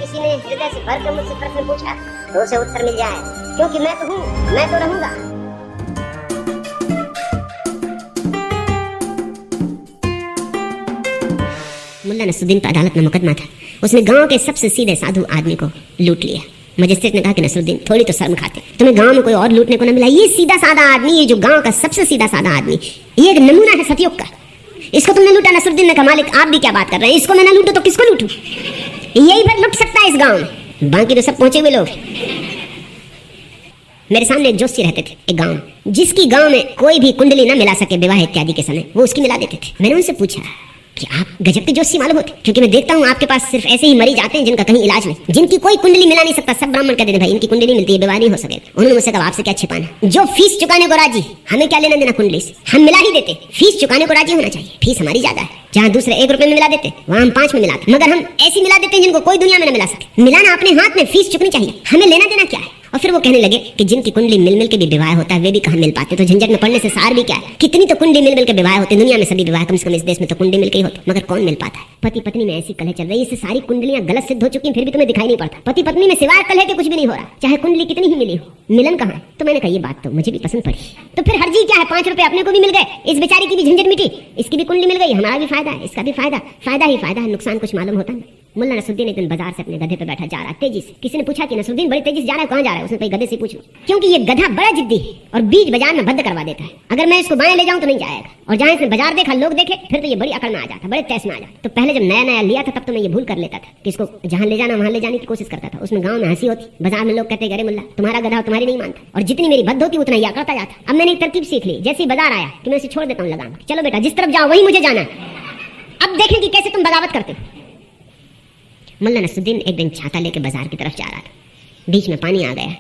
किसी ने हृदय से भरकर मुझसे प्रश्न पूछा तो उसे उत्तर मिल जाए, क्योंकि मैं तो हूँ, मैं तो रहूंगा। मुल्ला नसरुद्दीन पर अदालत में मुकदमा था। उसने गांव के सबसे सीधे साधु आदमी को लूट लिया। मजिस्ट्रेट ने कहा कि नसरुद्दीन थोड़ी तो शर्म खाते, तुम्हें गांव में कोई और लूटने को न मिला। ये सीधा साधा आदमी, ये जो गांव का सबसे सीधा साधा आदमी, ये एक नमूना है सतयुग का। इसको तुमने लूटा। नसरुद्दीन ने कहा मालिक आप भी क्या बात कर रहे हैं, इसको मैं ना लूटूं तो किसको लूटूं? यही भर लुट सकता है इस गांव में, बाकी तो सब पहुंचे हुए लोग। मेरे सामने एक जोशी रहते थे एक गांव में, जिसकी गांव में कोई भी कुंडली न मिला सके विवाह इत्यादि के समय, वो उसकी मिला देते थे। मैंने उनसे पूछा कि आप गजब के जोशी मालूम होते, क्योंकि मैं देखता हूँ आपके पास सिर्फ ऐसे ही मरीज आते हैं जिनका कहीं इलाज नहीं, जिनकी कोई कुंडली मिला नहीं सकता। सब ब्राह्मण कहते हैं भाई इनकी कुंडली मिलती है, विवाह नहीं हो सके। उन्होंने मुझसे कहा आपसे क्या छिपाना, जो फीस चुकाने को राजी, हमें क्या लेना देना कुंडली से, हम मिला ही देते। फीस चुकाने को राजी होना चाहिए, फीस हमारी ज्यादा है। जहाँ दूसरे 1 रुपए में मिला देते, वहाँ हम 5 में मिलाते, मगर हम ऐसी मिला देते हैं जिनको कोई दुनिया में न मिला सके। मिलाना अपने हाथ में, फीस चुकनी चाहिए, हमें लेना देना क्या है। और फिर वो कहने लगे कि जिनकी कुंडली मिल मिल के भी विवाह होता है वे भी कहाँ मिल पाते, तो झंझट में पड़ने से सार भी क्या है। कितनी तो कुंडली मिल मिल के विवाह होते, दुनिया में सभी विवाह कम से कम इस देश में तो कुंडली मिल के ही होते, मगर कौन मिल पाता है। पति पत्नी में ऐसी कलह चल रही है, इससे सारी कुंडलियां गलत सिद्ध हो चुकी हैं, फिर भी तुम्हें दिखाई नहीं पड़ता। पति पत्नी में सिवाय कलह के कुछ भी नहीं हो रहा, चाहे कुंडली कितनी ही मिली हो, मिलन कहाँ। तो मैंने कहा ये बात तो मुझे भी पसंद पड़ी, तो फिर हर्जी क्या है, 5 रुपए अपने को भी मिल गए, इस बेचारी की भी झंझट मिटी, इसकी भी कुंडली मिल गई, हमारा भी फायदा है, इसका भी फायदा, फायदा ही फायदा है, नुकसान कुछ मालूम होता नहीं। मुल्ला नसरुद्दीन एक दिन बाजार से अपने गधे पे बैठा जा रहा तेजी से। किसी ने पूछा कि नसरुद्दीन बड़ी तेजी से जा रहा है, कहाँ जा रहा है? उसने कहा गधे से पूछ लो, क्योंकि ये गधा बड़ा जिद्दी है और बीच बाजार में बंद करवा देता है। अगर मैं इसको बाएं ले जाऊं तो नहीं जाएगा, और जहां इसने बाजार देखा, लोग देखे, फिर तो ये बड़ी अकड़ में आ जाता, बड़े तैस में आ जाता। तो पहले जब नया नया लिया था तब तो मैं ये भूल कर लेता था कि इसको जहां ले जाना वहां ले जाने की कोशिश करता था। उसमें गाँव में हंसी होती, बाजार में लोग कहते अरे मुल्ला तुम्हारा गधा तुम्हारी नहीं मानता, और जितनी मेरी बद्ध होती उतना यह करता जाता। अब मैंने एक तरकीब सीख ली, जैसे ही बाजार आया कि मैं इसे छोड़ देता हूँ लगाम, चलो बेटा जिस तरफ जाओ वही मुझे जाना है, अब देखें कि कैसे तुम बगावत करते हो। मुल्ला नसरुद्दीन एक दिन छाता लेके बाजार की तरफ जा रहा था, बीच में पानी आ गया,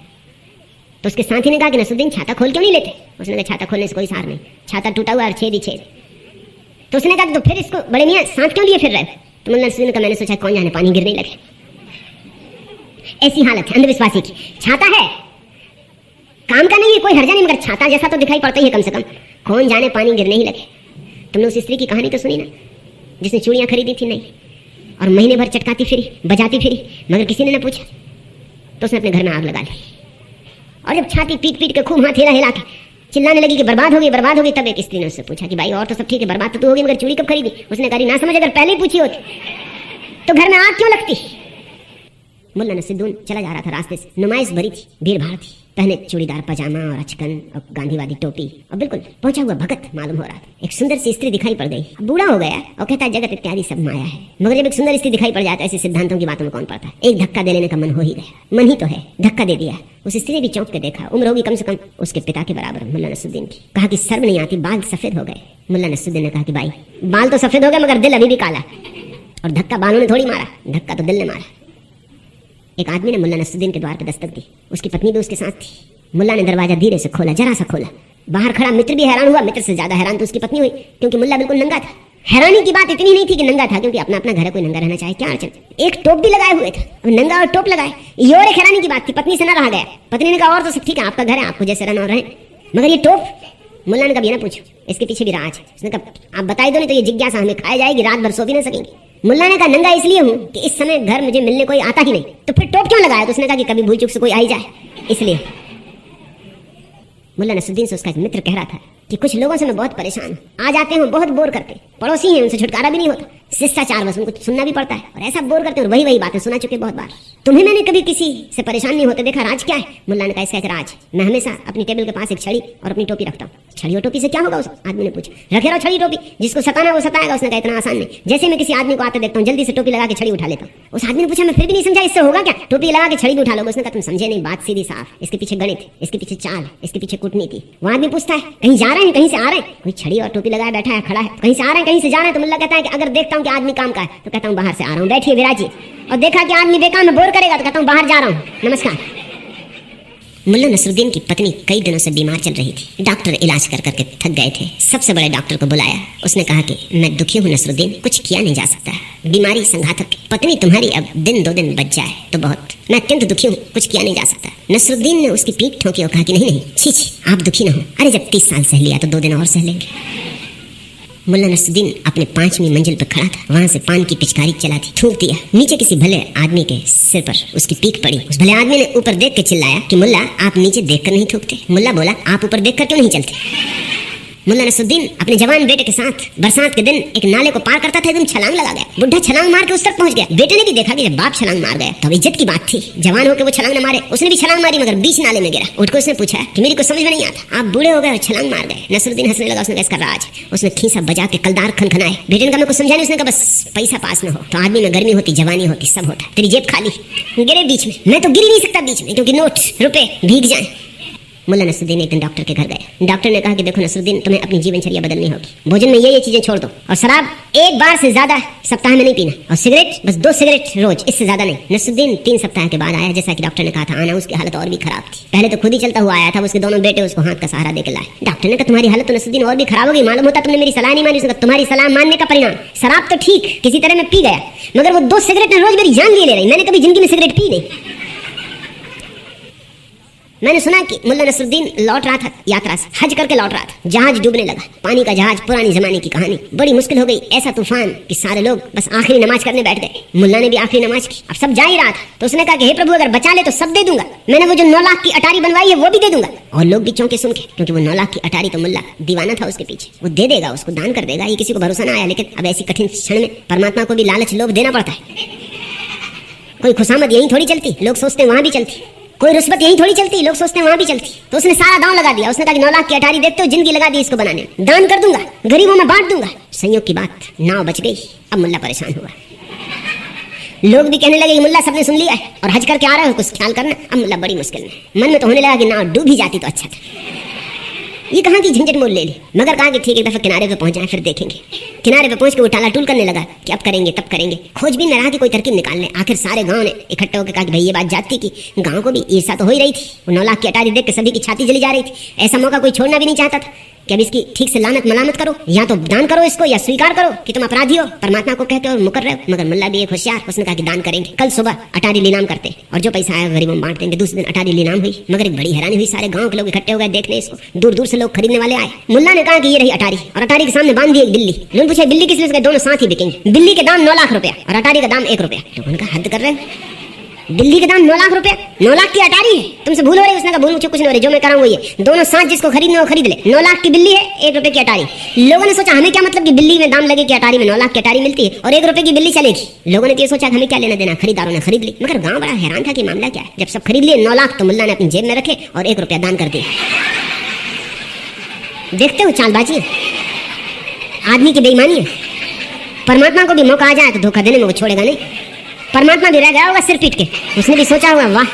तो उसके साथी ने कहा कि नसरुद्दीन छाता खोल क्यों नहीं लेते? उसने कहा छाता खोलने से कोई सार नहीं, छाता टूटा हुआ और छेद ही छेद। तो उसने कहा तो फिर इसको बड़े मियां सांप क्यों लिए फिर रहे? तो मुल्ला नसरुद्दीन ने कहा मैंने सोचा कौन जाने पानी गिरने लगे। ऐसी हालत है अंधविश्वासी की। छाता है काम का नहीं है, कोई हर्जा नहीं, मगर छाता जैसा तो दिखाई पड़ता ही है कम से कम, कौन जाने पानी गिरने ही लगे। तुमने उस स्त्री की कहानी तो सुनी ना, जिसने चूड़ियां खरीदी थी नहीं, और महीने भर चटकाती फिरी, बजाती फिरी, मगर किसी ने न पूछा, तो उसने अपने घर में आग लगा ली। और जब छाती पीट पीट के खूब हाथ हिला हिला के चिल्लाने लगी कि बर्बाद होगी बर्बाद होगी, तब एक स्त्री ने उससे पूछा कि भाई और तो सब ठीक है, बर्बाद तो तू होगी, मगर चूड़ी कब खरीदी? उसने कहा ना समझ, अगर पहले ही पूछी होती तो घर में आग क्यों लगती। मुल्ला नसरुद्दीन चला जा रहा था, रास्ते से नुमाइश भरी थी, भीड़ भाड़ थी, पहने चूड़ीदार पजामा और अचकन और गांधीवादी टोपी, और बिल्कुल पहुंचा हुआ भगत मालूम हो रहा था। एक सुंदर सी स्त्री दिखाई पड़ गई, बूढ़ा हो गया और कहता है जगत इत्यादि सब माया है, मगर जब एक सुंदर स्त्री दिखाई पड़ जाता है ऐसे सिद्धांतों की बातों में कौन पड़ता है। एक धक्का दे लेने का मन हो ही गया, मन ही तो है, धक्का दे दिया। उस स्त्री ने भी चौंक के देखा, उम्र होगी कम से कम उसके पिता के बराबर मुल्ला नसरुद्दीन की। कहा कि शर्म नहीं आती, बाल सफेद हो गए। मुल्ला नसरुद्दीन ने कहा कि भाई बाल तो सफेद हो गए मगर दिल अभी भी काला, और धक्का बालों ने थोड़ी मारा, धक्का तो दिल ने मारा। एक आदमी ने मुल्ला नसरुद्दीन के द्वार पर दस्तक दी, उसकी पत्नी भी उसके साथ थी। मुल्ला ने दरवाजा धीरे से खोला, जरा सा खोला, बाहर खड़ा मित्र भी हैरान हुआ, मित्र से ज्यादा हैरान तो उसकी पत्नी हुई, क्योंकि मुल्ला बिल्कुल नंगा था। हैरानी की बात इतनी नहीं थी कि नंगा था, क्योंकि अपना अपना घर है, कोई नंगा रहना चाहे क्या अड़चन। एक टोप भी लगाए हुए था, नंगा और टोप लगाए, ये और एक हैरानी की बात थी। पत्नी से न रहा गया, पत्नी ने कहा और तो सब ठीक है, आपका घर है, आपको जैसे रहना और रहे, मगर ये टोप। मुल्ला ने कहा ये ना पूछो, इसके पीछे भी राज है। उसने कहा आप बताई दो नहीं तो ये जिज्ञासा हमें खाए जाएगी, रात भर सो भी ना सकेंगे। मुल्ला ने कहा नंगा इसलिए हूँ कि इस समय घर मुझे मिलने कोई आता ही नहीं। तो फिर टोप क्यों लगाया? तो उसने कहा कि कभी भूल चूक से कोई आ ही जाए, इसलिए। मुल्ला नसरुद्दीन से उसका एक मित्र कह रहा था कि कुछ लोगों से मैं बहुत परेशान हूँ, आ जाते हैं बहुत बोर करते, पड़ोसी हैं उनसे छुटकारा भी नहीं होता, शिष्टाचार बस उनको सुनना भी पड़ता है, और ऐसा बोर करते और वही वही बातें सुना चुके बहुत बार। तुम्हें मैंने कभी किसी से परेशान नहीं होते देखा, राज क्या है? मुल्ला ने कहा इसका एक राज, मैं हमेशा अपनी टेबल के पास एक छड़ी और अपनी टोपी रखता हूँ। छड़ी और टोपी से क्या होगा? उस आदमी ने पूछा। रखे रहो छड़ी टोपी, जिसको सताना वो सताएगा। उसने कहा इतना आसान नहीं, जैसे मैं किसी आदमी को आते देखता हूँ जल्दी से टोपी लगा के छड़ी उठा लेता हूँ। उस आदमी ने पूछा मैं फिर भी नहीं समझा, इससे होगा क्या? टोपी लगा के छड़ी भी उठा लोगे? उसने कहा तुम समझे नहीं, बात सीधी साफ, इसके पीछे गणित, इसके पीछे चाल, इसके पीछे कूटनीति। वो आदमी पूछता है कहीं जा रहे हैं, कहीं से आ रहे हैं? कोई छड़ी और टोपी लगाए बैठा है, खड़ा है, कहीं से आ रहे हैं, कहीं से जा रहे हैं? तो मुल्ला कहता है कि अगर देखता हूँ कि आदमी काम का है तो कहता हूँ बाहर से आ रहा हूँ, बैठिए विराजिए। और देखा कि आदमी बेकार में बोर करेगा तो कहता हूँ बाहर जा रहा हूँ, नमस्कार। मुल्ला नसरुद्दीन की पत्नी कई दिनों से बीमार चल रही थी, डॉक्टर इलाज कर करके थक गए थे। सबसे बड़े डॉक्टर को बुलाया, उसने कहा कि मैं दुखी हूँ नसरुद्दीन, कुछ किया नहीं जा सकता, बीमारी संघातक, पत्नी तुम्हारी अब दिन दो दिन बच जाए तो बहुत, मैं अत्यंत दुखी हूँ, कुछ किया नहीं जा सकता। नसरुद्दीन ने उसकी पीठ ठोकी और कहा कि नहीं नहीं, छी छी, आप दुखी ना हो, अरे जब 30 साल सह लिया तो 2 दिन और सह लेंगे। मुल्ला नसरुद्दीन अपने 5वीं मंजिल पर खड़ा था। वहाँ से पान की पिचकारी चला थी, थूक दिया। नीचे किसी भले आदमी के सिर पर उसकी पीक पड़ी। उस भले आदमी ने ऊपर देख के चिल्लाया कि मुल्ला, आप नीचे देखकर नहीं थूकते। मुल्ला बोला, आप ऊपर देखकर क्यों नहीं चलते? मुल्ला नसरुद्दीन अपने जवान बेटे के साथ बरसात के दिन एक नाले को पार करता था, एकदम छलांग लगा गया। बुढ़ा छलांग मार के उस तक पहुंच गया। बेटे ने भी देखा कि जब बाप छलांग मार गया तो इज्जत की बात थी, जवान होकर वो छलांग न मारे। उसने भी छलांग मारी मगर बीच नाले में गिरा। उठकर उसने पूछा कि मेरी को समझ में नहीं आता, आप बूढ़े हो गए और छलांग मार गए। नसरुद्दीन हंसने लगा। उसने कहा, इसका राज। उसने खीसा बजा के कलदार खनखनाए। बेटे ने कहा, मैं कुछ समझा नहीं। उसने कहा, बस पैसा पास में हो तो आदमी में गर्मी होती, जवानी होती, सब होता। तेरी जेब खाली, गिरे बीच में। मैं तो गिर ही नहीं सकता बीच में, क्योंकि नोट रुपए भीग जाए। मुल्ला नसरुद्दीन एक दिन डॉक्टर के घर गए। डॉक्टर ने कहा कि देखो नसरुद्दीन, तुम्हें अपनी जीवनचर्या बदलनी होगी। भोजन में ये चीजें छोड़ दो, और शराब एक बार से ज्यादा सप्ताह में नहीं पीना, और सिगरेट बस 2 सिगरेट रोज, इससे ज्यादा नहीं। नसरुद्दीन 3 सप्ताह के बाद आया, जैसा कि डॉक्टर ने कहा था आना। उसकी हालत और भी खराब थी। पहले तो खुद ही चलता हुआ आया था, उसके दोनों बेटे उसको हाथ का सहारा देकर लाए। डॉक्टर ने कहा, तुम्हारी हालत तो नसरुद्दीन और भी खराब होगी। मालूम होता तुमने मेरी सलाह नहीं मानी। उसने कहा, तुम्हारी सलाह मानने का परिणाम, शराब तो ठीक किसी तरह में पी गया, मगर वो 2 सिगरेट रोज मेरी जान ले रही। मैंने कभी जिंदगी में सिगरेट पी नहीं। मैंने सुना कि मुल्ला नसरुद्दीन लौट रहा था यात्रा से, हज करके लौट रहा था। जहाज डूबने लगा, पानी का जहाज, पुरानी जमाने की कहानी। बड़ी मुश्किल हो गई, ऐसा तूफान कि सारे लोग बस आखिरी नमाज करने बैठ गए। मुल्ला ने भी आखिरी नमाज की। अब सब जा ही रहा था तो उसने कहा कि हे प्रभु, अगर बचा ले तो सब दे दूंगा। मैंने वो जो 9 लाख की अटारी बनवाई है वो भी दे दूंगा। और लोग भी चौंके सुन के, क्योंकि वो 9 लाख की अटारी तो मुल्ला दीवाना था उसके पीछे। वो दे देगा, उसको दान कर देगा। ये किसी को भरोसा ना आया, लेकिन अब ऐसी कठिन क्षण में परमात्मा को भी लालच लोभ देना पड़ता है। कोई खुशामद यहीं थोड़ी चलती, लोग सोचते वहां भी चलती। कोई रुस्बत यहीं थोड़ी चलती, लोग सोचते हैं वहां भी चलती। तो उसने सारा दांव लगा दिया। उसने कहा कि 9 लाख की अटारी देखते हो, जिंदगी लगा दी इसको बनाने में। दान कर दूंगा, गरीबों में बांट दूंगा। संयोग की बात, नाव बच गई। अब मुल्ला परेशान हुआ। लोग भी कहने लगे कि मुल्ला, सबने सुन लिया है और हज करके आ रहे हो, कुछ ख्याल करना। अब मुल्ला बड़ी मुश्किल में। मन में तो होने लगा कि नाव डूब ही जाती तो अच्छा था। ये कहाँ की झंझट मोल ले ली, मगर कहा कि ठीक, एक दफा किनारे पे पहुंच जाए, फिर देखेंगे। किनारे पे पहुंच के वो टालाटूल करने लगा कि अब करेंगे तब करेंगे। खोजबीन में रहा कि कोई तरकीब निकाल ले। आखिर सारे गांव ने इकट्ठे होकर कहा कि भाई ये बात जाती कि गांव को भी ईर्ष्या तो हो ही रही थी। वो 9 लाख की अटारी देख के सभी की छाती जली जा रही थी। ऐसा मौका कोई छोड़ना भी नहीं चाहता था कि अब इसकी ठीक से लानत मलामत करो, या तो दान करो इसको, या स्वीकार करो कि तुम अपराधी हो, परमात्मा को कहते हो और मुकर रहे हो। मगर मुल्ला भी एक होशियार, उसने कहा कि दान करेंगे। कल सुबह अटारी नीलाम करते और जो पैसा आया गरीबों में बांट देंगे। दूसरे दिन अटारी नीलाम हुई, मगर एक बड़ी हैरानी हुई। सारे गांव के लोग इकट्ठे हो गए देखने इसको। दूर दूर से लोग खरीदने वाले आए। मुल्ला ने कहा कि ये रही अटारी, और अटारी के सामने बांध दी एक बिल्ली। लोग पूछे बिल्ली किस लिए? दोनों साथ ही बिकेंगे। बिल्ली के दाम 9 लाख रुपया और अटारी का दाम 1 रुपया। लोगों का हद कर रहे हैं, बिल्ली के दाम 9 लाख रुपया, 9 लाख की अटारी है, तुमसे भूल हो रही है। उसने कहा भूल मुझे कुछ नहीं हो रही, जो मैं कराऊं वो ये। दोनों साथ जिसको खरीदना वो खरीद ले। 9 लाख की बिल्ली है, 1 रुपए की अटारी। लोगों ने सोचा हमें क्या मतलब कि बिल्ली में दाम लगे कि अटारी में 9 लाख की अटारी मिलती है और 1 रुपए की बिल्ली चलेगी। लोगों ने ये सोचा हमें क्या लेना देना, खरीदारों ने खरीद ली। मगर गांव बड़ा हैरान था कि मामला क्या है। जब सब खरीद लिए 9 लाख तो मुल्ला ने अपनी जेब में रखे और 1 रुपया दान कर दिया। देखते हो चालबाजी है, आदमी की बेईमानी है। परमात्मा को भी मौका आ जाए तो धोखा देने में वो छोड़ेगा नहीं। परमात्मा भी रह गया होगा सिर पीट के, उसने भी सोचा हुआ वाह।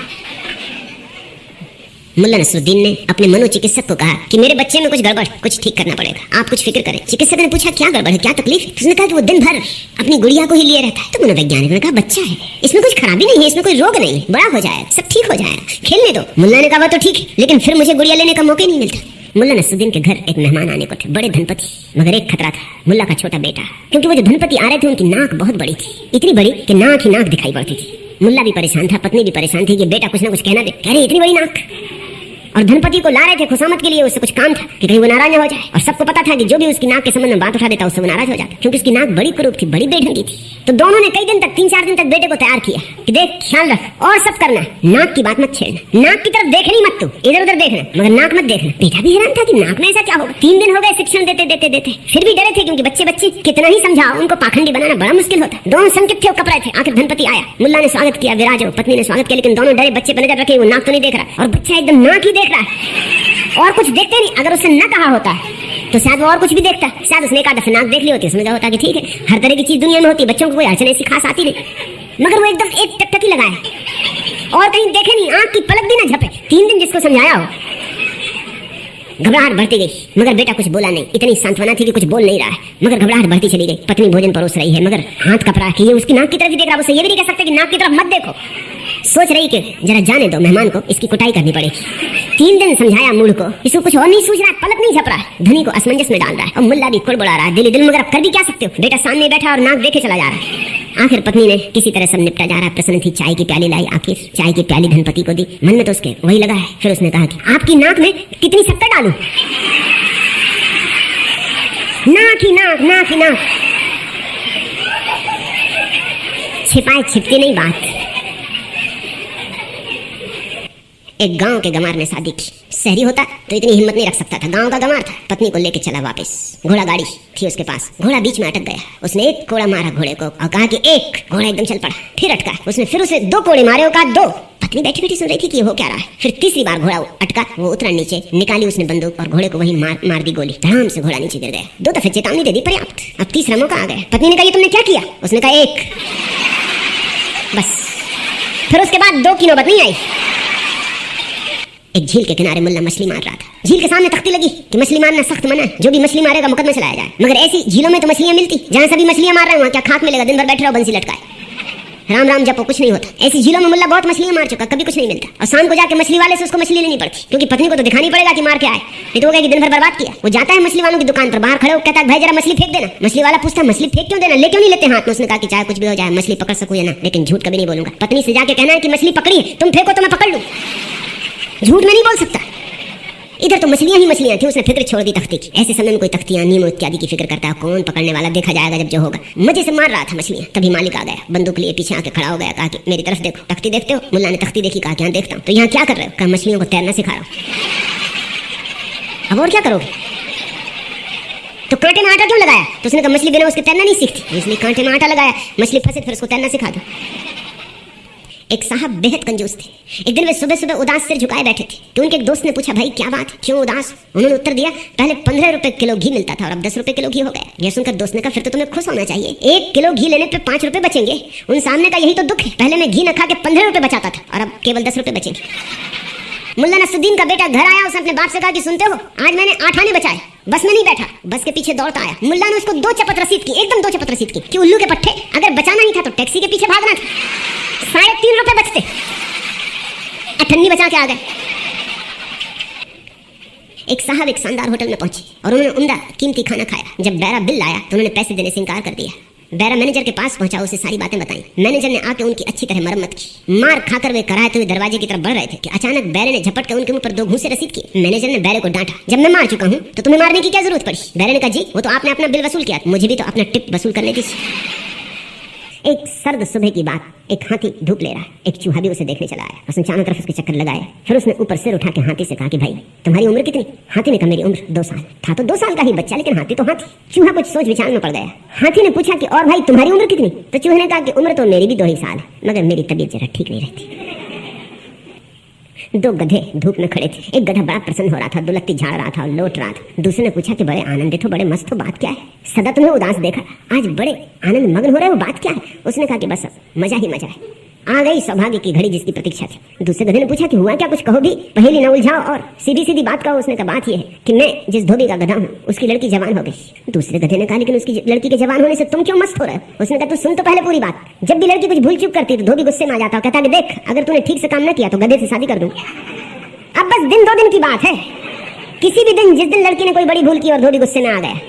मुल्ला नसरुद्दीन ने अपने मनोचिकित्सक को कहा कि मेरे बच्चे में कुछ गड़बड़, कुछ ठीक करना पड़ेगा, आप कुछ फिक्र करें। चिकित्सक ने पूछा क्या गड़बड़ है, क्या तकलीफ है? उसने कहा कि वो दिन भर अपनी गुड़िया को ही लिए रहता है। तो मनोवैज्ञानिक ने कहा बच्चा है, इसमें कुछ खराबी नहीं है, इसमें कोई रोग नहीं, बड़ा हो जाएगा, सब ठीक हो जाएगा, खेलने दो। मुल्ला ने कहा वो तो ठीक है, लेकिन फिर मुझे गुड़िया लेने का मौका नहीं मिलता। मुल्ला नसरुद्दीन के घर एक मेहमान आने को थे, बड़े धनपति, मगर एक खतरा था, मुल्ला का छोटा बेटा। क्योंकि वो जो धनपति आ रहे थे उनकी नाक बहुत बड़ी थी, इतनी बड़ी कि नाक ही नाक दिखाई पड़ती थी। मुल्ला भी परेशान था, पत्नी भी परेशान थी कि बेटा कुछ ना कुछ कहना दे। कह रहे इतनी बड़ी नाक, और धनपति को ला रहे थे खुशामत के लिए, उससे कुछ काम था कि कहीं वो नाराज न हो जाए। और सबको पता था कि जो भी उसकी नाक के संबंध में बात उठा देता उससे वो नाराज हो जाता, क्योंकि उसकी नाक बड़ी कुरूप थी, बड़ी बेढंगी थी। तो दोनों ने कई दिन तक, 3-4 दिन तक बेटे को तैयार किया कि देख ख्याल रख और सब करना, नाक की बात मत छेड़ना, नाक की तरफ देखनी मत, तू इधर उधर देखना मगर नाक मत देखना। बेटा भी हैरान था कि नाक में ऐसा क्या होगा। 3 दिन हो गए शिक्षण देते देते देते, फिर भी डरे थे, क्योंकि बच्चे कितना ही समझाओ, उनको पाखंडी बनाना बड़ा मुश्किल होता। दोनों संकित थे, कप रहे थे। आखिर धनपति आया, मुल्ला ने स्वागत किया, विराजो, पत्नी ने स्वागत किया, लेकिन दोनों डरे, बच्चे पर नजर रखे, वो नाक तो नहीं देख रहा और बच्चा एकदम नाक ही देख रहा है और कुछ देखते नहीं। अगर उसने न कहा होता तो शायद वो और कुछ भी देखता, शायद उसने एक आधा नाक देख ली होती, समझा होता कि ठीक है, हर तरह की चीज दुनिया में होती है, बच्चों को कोई अड़चन ऐसी खास आती नहीं। मगर वो एकदम एक टकटकी लगाया और कहीं देखे नहीं, आंख की पलक भी ना झपे। 3 दिन जिसको समझाया हो, घबराहट बढ़ती गई, मगर बेटा कुछ बोला नहीं। इतनी सांत्वना थी कि कुछ बोल नहीं रहा है, मगर घबराहट बढ़ती चली गई। पत्नी भोजन परोस रही है, मगर हाथ कपड़ा कि ये उसकी नाक की तरफ ही देख रहा। उसे ये भी नहीं कह सकते कि नाक की तरफ मत देखो। सोच रही कि जरा जाने दो, मेहमान को इसकी कुटाई करनी पड़ेगी। 3 दिन समझाया मूड को, इसको कुछ और नहीं सूझ रहा है, पलक नहीं झप रहा है, धनी को असमंजस में डाल रहा है और मुल्ला भी कुड़बुड़ा रहा है दिल, मगर अब कर भी क्या सकते हो। बेटा सामने बैठा और नाक देखे चला जा रहा है। आखिर पत्नी ने किसी तरह सब निपटा जा रहा है, प्रसन्न थी, चाय की प्याली लाई, आखिर चाय की प्याली धनपति को दी। मन में तो उसके वही लगा है। फिर उसने कहा कि आपकी नाक में कितनी शक्कर डालूं। नाक ही नाक, नाक ही नाक। छिपाए छिपती नहीं बात। एक गांव के गंवार ने शादी की। शहरी होता तो इतनी हिम्मत नहीं रख सकता था। गांव का गंवार था, पत्नी को लेके चला वापस। घोड़ा गाड़ी थी उसके पास, घोड़ा बीच में अटक गया। उसने एक कोड़ा मारा घोड़े को और कहा कि एक। घोड़ा एकदम चल पड़ा, फिर अटका। उसने फिर उसे 2 कोड़े मारे और कहा 2। पत्नी बैठी बैठी सुन रही थी कि हो क्या रहा है। फिर तीसरी बार घोड़ा अटका, वो उतरा नीचे, निकाली उसने बंदूक और घोड़े को वहीं मार दी गोली। धड़ाम से घोड़ा नीचे गिर गया। 2 दफे चेतावनी दे दी, पर्याप्त। अब तीसरा मौका आ गया। पत्नी ने कहा ये तुमने क्या किया? उसने कहा 1। बस फिर उसके बाद 2 की नौबत नहीं आई। एक झील के किनारे मुल्ला मछली मार रहा था। झील के सामने तख्ती लगी कि मछली मारना सख्त मना है, जो भी मछली मारेगा मुकदमे चलाया जाए। मगर ऐसी झीलों में तो मछलियां मिलती, जहां सभी मछलियां मार रहे हैं वहां क्या खाक मिलेगा? दिन भर बैठे रहो बंसी लटकाए, राम राम जपो, कुछ नहीं होता। ऐसी झीलों में मुल्ला बहुत मछलियां मार चुका, कभी कुछ नहीं मिलता। और शाम को जाके मछली वाले से उसको मछली लेनी पड़ती, क्योंकि पत्नी को तो दिखानी पड़ेगा कि मार के आए, नहीं तो वो कहेगी दिन भर बर्बाद किया। वो जाता है मछली वालों की दुकान पर, बाहर खड़े हो कहता है भाई जरा मछली फेंक देना। मछली वाला पूछता है मछली फेंक क्यों देना, ले क्यों नहीं लेते हाथ में? उसने कहा कि चाहे कुछ भी हो जाए, मछली पकड़ सकूं या ना, लेकिन झूठ कभी नहीं बोलूंगा। पत्नी से जाके कहना है कि मछली पकड़ी है, तुम फेंको तो मैं पकड़ लूं। झूठ में नहीं बोल सकता। इधर तो मछलियां ही मछलियां थी, उसने फिक्र छोड़ दी तख्ती की। ऐसे समय में कोई तख्तियां नीमो इत्यादि की फिक्र करता है, कौन पकड़ने वाला देखा जाएगा जब जो होगा। मजे से मार रहा था मछलियां। तभी मालिक आ गया, बंदूक लिए पीछे आके खड़ा हो गया, कहा कि मेरी तरफ देखो। तख्ती देखते हो? मुल्ला ने तख्ती देखी, कहा क्या देखता हूं। तो यहाँ क्या कर रहे हो? कहा मछलियों को तैरना सिखा रहा हूं। अब और क्या करोगे? तो कांटे में आटा क्यों लगाया? तो उसने कहा मछली बिना उसके तैरना नहीं सीखती, इसलिए कांटे में आटा लगाया। मछली फंसे फिर उसको तैरना सिखा दो। एक साहब बेहद कंजूस थे। एक दिन वे सुबह सुबह उदास सिर झुकाए बैठे थे तो उनके एक दोस्त ने पूछा भाई क्या बात, क्यों उदास? उन्होंने उत्तर दिया पहले 15 रुपए किलो घी मिलता था और अब 10 रुपए किलो घी हो गया। यह सुनकर दोस्त ने कहा फिर तो तुम्हें खुश होना चाहिए, 1 किलो घी लेने पे 5 रुपए बचेंगे। उन सामने का यही तो दुख है, पहले मैं घी न खा के 15 रुपए बचाता था और अब केवल 10 रुपए बचेंगे। मुल्ला नसरुद्दीन का बेटा घर आया, उसने अपने बाप से कहा कि सुनते हो आज मैंने 8 आने बचाए। बस में नहीं बैठा, बस के पीछे दौड़ता आया। मुल्ला ने उसको 2 चपत रसीद की, एकदम 2 चपत रसीद की कि उल्लू के पट्टे, अगर बचाना ही था तो टैक्सी के पीछे भागना था, 3.5 रुपए बचते, अठन्नी बचा के आ गए। एक साहब एक शानदार होटल में पहुंचे और उन्होंने उम्दा कीमती खाना खाया। जब बैरा बिल लाया तो उन्होंने पैसे देने से इनकार कर दिया। बैरा मैनेजर के पास पहुंचा, उसे सारी बातें बताई। मैनेजर ने आके उनकी अच्छी तरह मरम्मत की। मार खाकर वे कराहते हुए दरवाजे की तरफ बढ़ रहे थे कि अचानक बैरे ने झपट कर उनके मुंह पर 2 घूंसे रसीद किए। मैनेजर ने बैरे को डांटा, जब मैं मार चुका हूं तो तुम्हें मारने की क्या जरूरत पड़ी? बैरे ने कहा जी वो तो आपने अपना बिल वसूल किया, मुझे भी तो अपना टिप वसूल करने की। एक सर्द सुबह की बात, एक हाथी धूप ले रहा है, एक चूहा भी उसे देखने चला आया। उसने चारों तरफ उसके चक्कर लगाए, फिर उसने ऊपर सिर उठा के हाथी से कहा कि भाई तुम्हारी उम्र कितनी? हाथी ने कहा मेरी उम्र 2 साल। था तो 2 साल का ही बच्चा, लेकिन हाथी तो हाथी। चूहा कुछ सोच विचार में पड़ गया। हाथी ने पूछा कि और भाई तुम्हारी उम्र कितनी? तो चूहे ने कहा कि उम्र तो मेरी भी 2 ही साल, मगर मेरी तबीयत जरा ठीक नहीं रहती। 2 गधे धूप में खड़े थे। एक गधा बड़ा प्रसन्न हो रहा था, दुलत्ती झाड़ रहा था और लौट रहा था। दूसरे ने पूछा कि बड़े आनंदित हो, बड़े मस्त हो, बात क्या है? सदा तुम्हें उदास देखा, आज बड़े आनंद मग्न हो रहे हो, बात क्या है? उसने कहा कि बस मजा ही मजा है, आ गई सौभाग्य की घड़ी जिसकी प्रतीक्षा थी। दूसरे गधे ने पूछा कि हुआ क्या, कुछ कहो भी, पहेली न उलझाओ और सीधी सीधी बात कहो। उसने कहा बात यह है कि मैं जिस धोबी का गधा हूँ उसकी लड़की जवान हो गई। दूसरे गधे ने कहा लेकिन उसकी लड़की के जवान होने से तुम क्यों मस्त हो रहे हो? उसने कहा तू सुन तो पहले पूरी बात। जब भी लड़की कुछ भूल चूक करती तो धोबी गुस्से में आ जाता, कहता कि देख अगर तूने ठीक से काम न किया तो गधे से शादी कर दूं। अब बस दिन 2 दिन की बात है, किसी भी दिन जिस दिन लड़की ने कोई बड़ी भूल की और धोबी गुस्से में आ गया,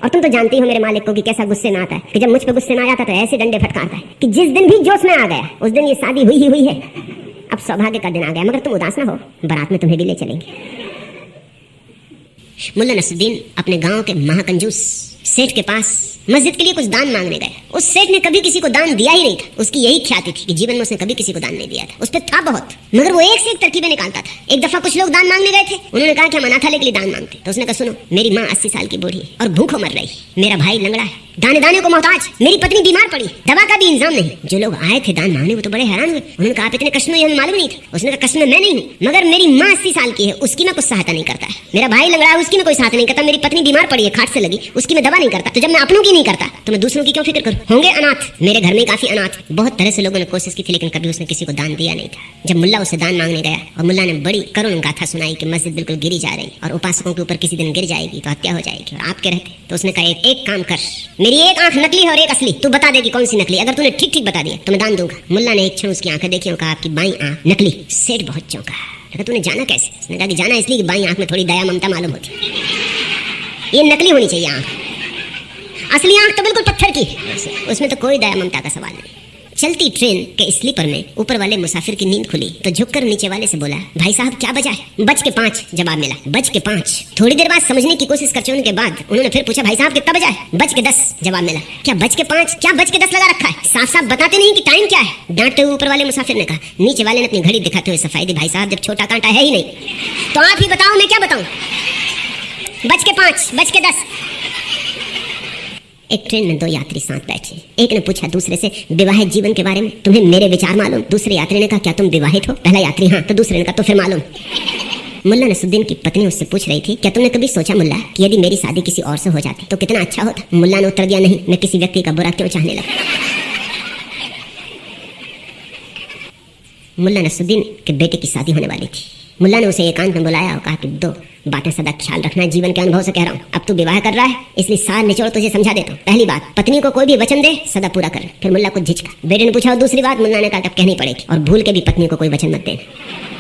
और तुम तो जानती हो मेरे मालिक को कि कैसा गुस्से में आता है, कि जब मुझ पे गुस्से में आ जाता है तो ऐसे डंडे फटकारता है कि जिस दिन भी जोश में आ गया उस दिन ये शादी हुई ही हुई है। अब सौभाग्य का दिन आ गया, मगर तुम उदास ना हो, बारात में तुम्हें भी ले चलेंगे। मुल्ला नसरुद्दीन अपने गांव के महाकंजूस सेठ के पास मस्जिद के लिए कुछ दान मांगने गए। उस सेठ ने कभी किसी को दान दिया ही नहीं था। उसकी यही ख्याति थी कि जीवन में उसने कभी किसी को दान नहीं दिया था। उस पर था बहुत, मगर वो एक से एक तरकीबें निकालता था। एक दफा कुछ लोग दान मांगने गए थे, उन्होंने कहा कि हम अनाथालय के लिए दान मांगते। तो उसने कहा सुनो, मेरी माँ 80 साल की बूढ़ी है और भूखों मर रही, मेरा भाई लंगड़ा है, दाने दाने को मोहताज, मेरी पत्नी बीमार पड़ी, दवा का भी इंतजाम नहीं। जो लोग आए थे दान मांगने वो तो बड़े हैरान हुए। उन्होंने कहा आप इतने कष्ट में, हमें मालूम नहीं था। उसने कहा कष्ट में मैं नहीं हूँ, मगर मेरी माँ 80 साल की है, उसकी मैं कुछ सहायता नहीं करता। मेरा भाई लंगड़ा है, उसकी मैं कोई सहायता नहीं करता। मेरी पत्नी बीमार पड़ी है, खाट से लगी, उसकी मैं दवा नहीं करता। तो जब मैं अपनों की नहीं करता तो मैं दूसरों की क्यों फिक्र करूं? होंगे अनाथ, मेरे घर में काफी अनाथ। बहुत तरह से लोगों ने कोशिश की थी, लेकिन कभी उसने किसी को दान दिया नहीं था। जब मुल्ला उसे दान मांगने गया और मुल्ला ने बड़ी करुण गाथा सुनाई कि मस्जिद बिल्कुल गिरी जा रही और उपासकों के ऊपर किसी दिन गिर जाएगी तो हत्या हो जाएगी और आपके रहते, तो उसने कहा एक काम कर, मेरी एक आंख नकली है और एक असली, तू बता दे कि कौन सी नकली। अगर तूने ठीक ठीक बता दिया तो मैं दान दूंगा। मुल्ला ने एक क्षण उसकी आंखें देखी और कहा आपकी बाईं आंख नकली। सेठ बहुत चौंका, कहा तूने जाना कैसे? उसने कहा कि जाना इसलिए कि बाईं आंख में थोड़ी दया ममता मालूम होती है, ये नकली होनी चाहिए आंख, असली आंख तो बिल्कुल पत्थर की, उसमें तो कोई दया ममता का सवाल नहीं। चलती ट्रेन के स्लीपर में ऊपर वाले मुसाफिर की नींद खुली तो झुककर नीचे वाले से बोला, भाई साहब क्या बजा है? 5:05 जवाब मिला। 5:05। थोड़ी देर बाद समझने की कोशिश कर चुनने के बाद उन्होंने फिर पूछा, भाई साहब कितना बजा है? 10:10 जवाब मिला। क्या 5:05 क्या 10:10 लगा रखा है? साफ साफ बताते नहीं कि टाइम क्या है? डांटते हुए ऊपर वाले मुसाफिर ने कहा। नीचे वाले ने अपनी घड़ी दिखाते हुए सफाई दी, भाई साहब जब छोटा कांटा है ही नहीं तो आप ही बताओ मैं क्या बताऊं? 5:05 5:10। एक ट्रेन में 2 यात्री साथ बैठे। एक ने पूछा दूसरे से विवाहित जीवन के बारे में, तुम्हें मेरे विचार मालूम? दूसरे यात्री ने कहा, क्या तुम विवाहित हो? पहला यात्री हाँ, तो दूसरे ने कहा, तो फिर मालूम। मुल्ला नसरुद्दीन की पत्नी उससे पूछ रही थी, क्या तुमने कभी सोचा मुल्ला कि यदि मेरी शादी किसी और से हो जाती तो कितना अच्छा होता? मुल्ला ने उत्तर दिया, नहीं, मैं किसी व्यक्ति का बुरा क्यों चाहने लगा। मुल्ला नसरुद्दीन के बेटे की शादी होने वाली थी। मुल्ला ने उसे एकांत में बुलाया और कहा कि 2 बातें सदा ख्याल रखना, जीवन के अनुभव से कह रहा हूँ। अब तू विवाह कर रहा है इसलिए सार निचोड़ तुझे समझा देता हूँ। पहली बात, पत्नी को कोई भी वचन दे सदा पूरा कर। फिर मुल्ला कुछ झिझका। बेटे ने पूछा, और दूसरी बात? मुल्ला ने कहा, अब कहनी पड़ेगी और भूल के भी पत्नी को कोई वचन मत देना।